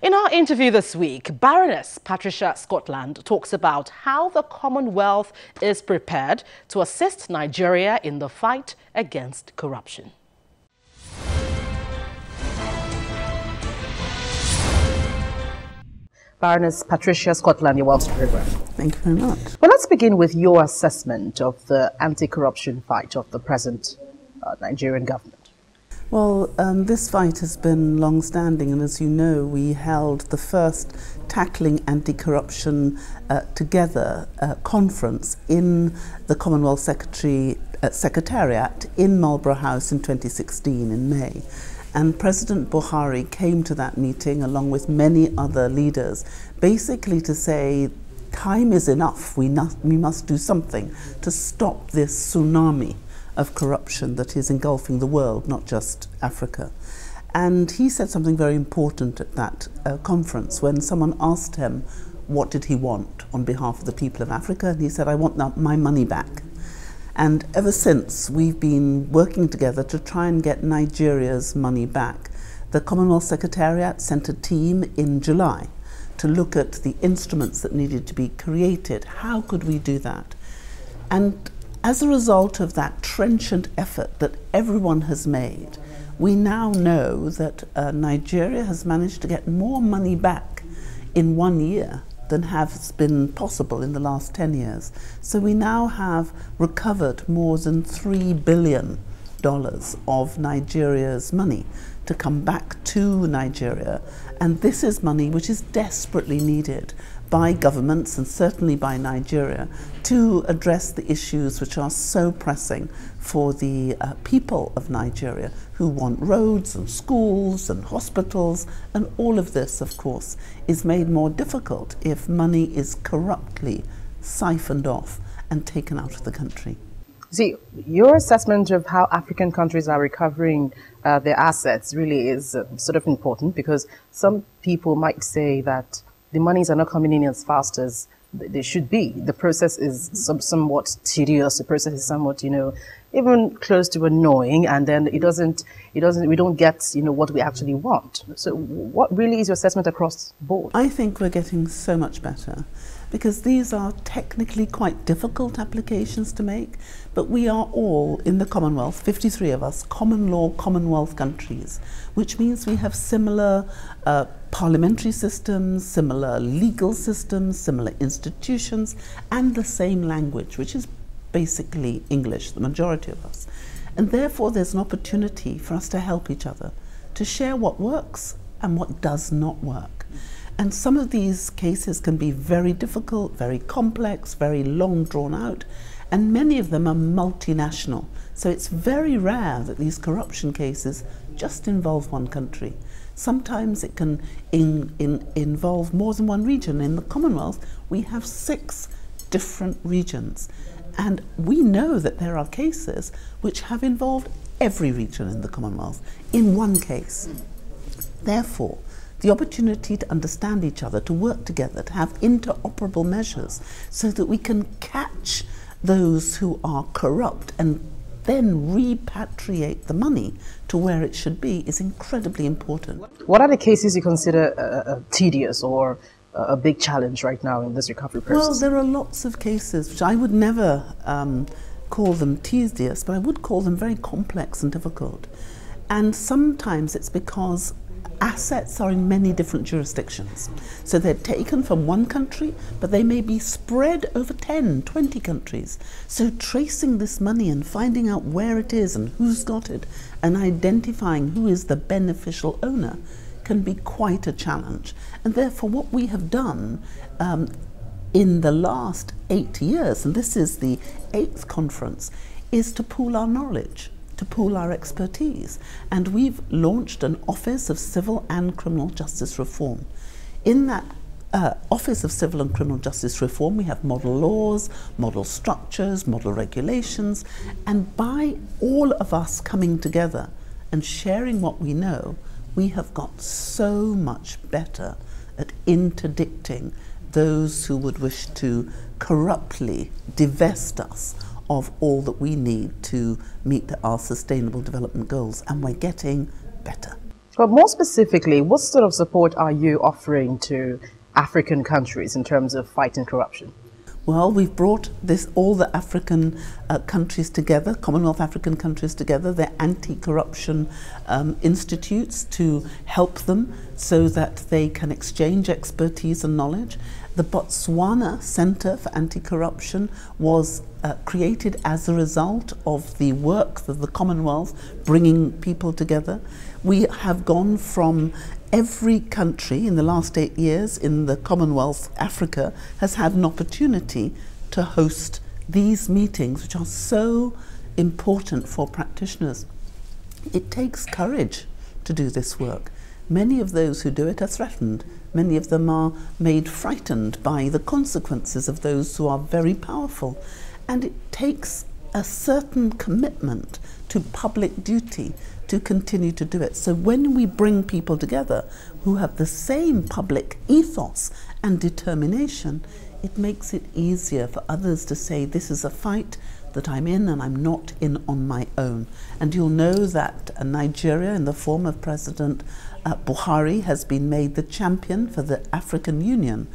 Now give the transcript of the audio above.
In our interview this week, Baroness Patricia Scotland talks about how the Commonwealth is prepared to assist Nigeria in the fight against corruption. Baroness Patricia Scotland, you're welcome to the program. Thank you very much. Well, let's begin with your assessment of the anti-corruption fight of the present Nigerian government. Well, this fight has been long-standing, and as you know, we held the first Tackling Anti-Corruption Together conference in the Commonwealth Secretariat in Marlborough House in 2016 in May. And President Buhari came to that meeting along with many other leaders, basically to say, time is enough, we must do something to stop this tsunami of corruption that is engulfing the world, not just Africa. And he said something very important at that conference when someone asked him what did he want on behalf of the people of Africa, and he said, I want my money back. And ever since, we've been working together to try and get Nigeria's money back. The Commonwealth Secretariat sent a team in July to look at the instruments that needed to be created. How could we do that? And as a result of that trenchant effort that everyone has made, we now know that Nigeria has managed to get more money back in 1 year than has been possible in the last 10 years. So we now have recovered more than $3 billion of Nigeria's money to come back to Nigeria. And this is money which is desperately needed by governments and certainly by Nigeria to address the issues which are so pressing for the people of Nigeria who want roads and schools and hospitals, and all of this, of course, is made more difficult if money is corruptly siphoned off and taken out of the country. See, your assessment of how African countries are recovering their assets really is sort of important, because some people might say that the monies are not coming in as fast as they should be. The process is somewhat tedious. The process is somewhat, even close to annoying, and then we don't get, what we actually want. So what really is your assessment across the board? I think we're getting so much better, because these are technically quite difficult applications to make, but we are all in the Commonwealth, 53 of us, common law Commonwealth countries, which means we have similar parliamentary systems, similar legal systems, similar institutions, and the same language, which is basically English, the majority of us. And therefore there's an opportunity for us to help each other, to share what works and what does not work. And some of these cases can be very difficult, very complex, very long drawn out, and many of them are multinational. So it's very rare that these corruption cases just involve one country. Sometimes it can involve more than one region. In the Commonwealth, we have 6 different regions. And we know that there are cases which have involved every region in the Commonwealth in one case. Therefore, the opportunity to understand each other, to work together, to have interoperable measures so that we can catch those who are corrupt and then repatriate the money to where it should be is incredibly important. What are the cases you consider tedious or a big challenge right now in this recovery process? Well, there are lots of cases which I would never call them tedious, but I would call them very complex and difficult. And sometimes it's because assets are in many different jurisdictions. So they're taken from one country, but they may be spread over 10, 20 countries. So tracing this money and finding out where it is and who's got it and identifying who is the beneficial owner can be quite a challenge. And therefore what we have done in the last 8 years, and this is the 8th conference, is to pool our knowledge, to pool our expertise. And we've launched an Office of Civil and Criminal Justice Reform. In that Office of Civil and Criminal Justice Reform, we have model laws, model structures, model regulations, and by all of us coming together and sharing what we know, we have got so much better at interdicting those who would wish to corruptly divest us of all that we need to meet our sustainable development goals, and we're getting better. But more specifically, what sort of support are you offering to African countries in terms of fighting corruption? Well, we've brought all the African countries together, Commonwealth African countries together, their anti-corruption institutes to help them so that they can exchange expertise and knowledge. The Botswana Centre for Anti-Corruption was created as a result of the work of the Commonwealth bringing people together. We have gone from every country in the last 8 years in the Commonwealth, Africa, has had an opportunity to host these meetings, which are so important for practitioners. It takes courage to do this work. Many of those who do it are threatened. Many of them are made frightened by the consequences of those who are very powerful. And it takes a certain commitment to public duty to continue to do it. So when we bring people together who have the same public ethos and determination, it makes it easier for others to say, this is a fight that I'm in and I'm not in on my own. And you'll know that Nigeria, in the form of President Buhari, has been made the champion for the African Union